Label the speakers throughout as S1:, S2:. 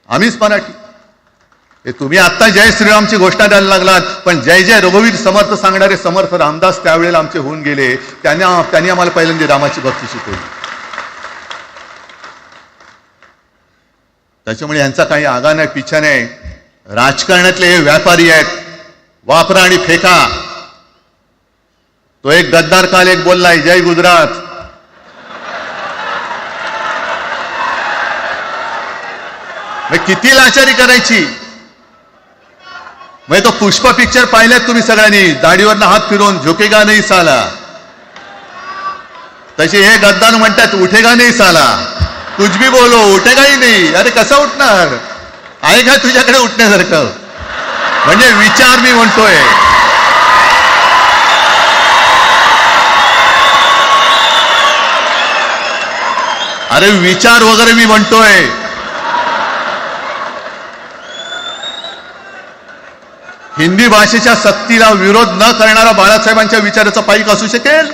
S1: आम्हीच मराठी. हे तुम्ही आता जय श्रीरामची घोषणा द्यायला लागलात, पण जय जय रघुवीर समर्थ सांगणारे समर्थ रामदास त्यावेळेला आमचे होऊन गेले. त्यांनी आम्हाला पहिल्यांदा रामाची भक्ती शिकवली. त्याच्यामुळे यांचा काही आगा नाही, पिछा नाही. राजकारणातले हे व्यापारी आहेत, वापरा आणि फेका. तो एक गद्दार काल एक बोललाय, जय गुजरात. मग किती लाचारी करायची. मग तो पुष्पा पिक्चर पाहिल्यात तुम्ही सगळ्यांनी, दाढीवरनं हात फिरवून झुकेगा नाही साला. तसे हे गद्दार म्हणतात उठेगा नाही साला. कुछ भी बोलो उठेगा ही नाही. अरे कसं उठणार. आहे का तुझ्याकडे उठण्यासारखं. म्हणजे विचार मी म्हणतोय. अरे विचार वगैरे मी म्हणतोय. हिंदी भाषेच्या सक्तीला विरोध न करणारा बाळासाहेबांच्या विचाराचा पाईक असू शकेल.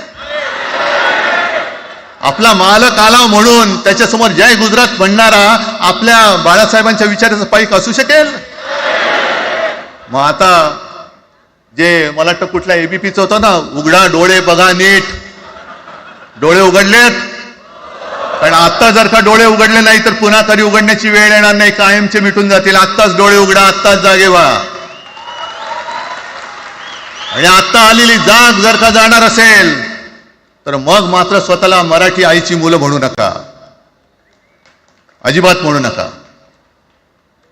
S1: आपला मालक आला म्हणून त्याच्यासमोर जय गुजरात म्हणणारा आपल्या बाळासाहेबांच्या विचाराचा पाईक असू शकेल. मग आता जे मला वाटतं कुठल्या एबीपीचं होतं ना, उघडा डोळे बघा नीट. डोळे उघडलेत. कारण आता जर का डोळे उघडले नाही तर पुन्हा कधी उघडण्याची वेळ येणार नाही, कायमचे मिटून जातील. आत्ताच डोळे उघडा, आत्ताच जागे व्हा. आणि आत्ता आलेली जाग जर का जाणार असेल तर मग मात्र स्वतःला मराठी आईची मुलं म्हणू नका, अजिबात म्हणू नका.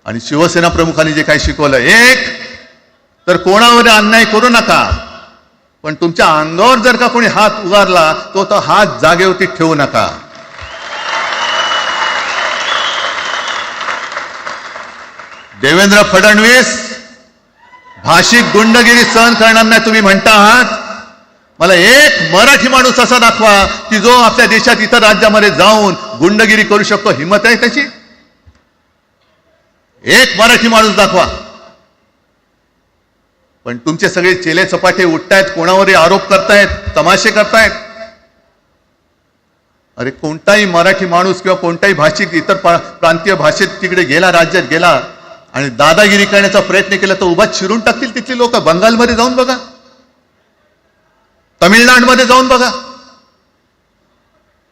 S1: आणि शिवसेना प्रमुखांनी जे काही शिकवलं, एक तर कोणावर अन्याय करू नका, पण तुमच्या अंगावर जर का कोणी हात उगारला तो हात जागेवरती ठेवू नका. देवेंद्र फडणवीस भाषिक गुंडगिरी सहन करणार नाही तुम्ही म्हणता आहात. मला एक मराठी माणूस असा दाखवा की जो आपल्या देशात इतर राज्यामध्ये जाऊन गुंडगिरी करू शकतो. हिंमत आहे त्याची. एक मराठी माणूस दाखवा. पण तुमचे सगळे चेले चपाटे उठतायत, कोणावरही आरोप करतायत, तमाशे करतायत. अरे कोणताही मराठी माणूस किंवा कोणताही भाषिक इतर प्रांतीय भाषेत तिकडे गेला, राज्यात गेला आणि दादागिरी करण्याचा प्रयत्न केला तर उभा चिरून टाकतील तिथली लोक. बंगालमध्ये जाऊन बघा, तमिळनाडूमध्ये जाऊन बघा.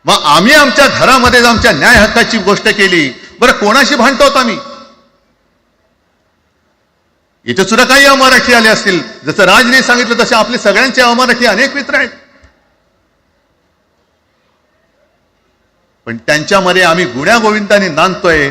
S1: मग आम्ही आमच्या घरामध्ये आमच्या न्याय हक्काची गोष्ट केली, बरं कोणाशी भांडतो आम्ही. इथे सुद्धा काही अमराठी आले असतील, जसं राजने सांगितलं तसे आपले सगळ्यांचे अमराठी अनेक मित्र आहेत. पण त्यांच्यामध्ये आम्ही गुण्यागोविंदाने नांदतोय.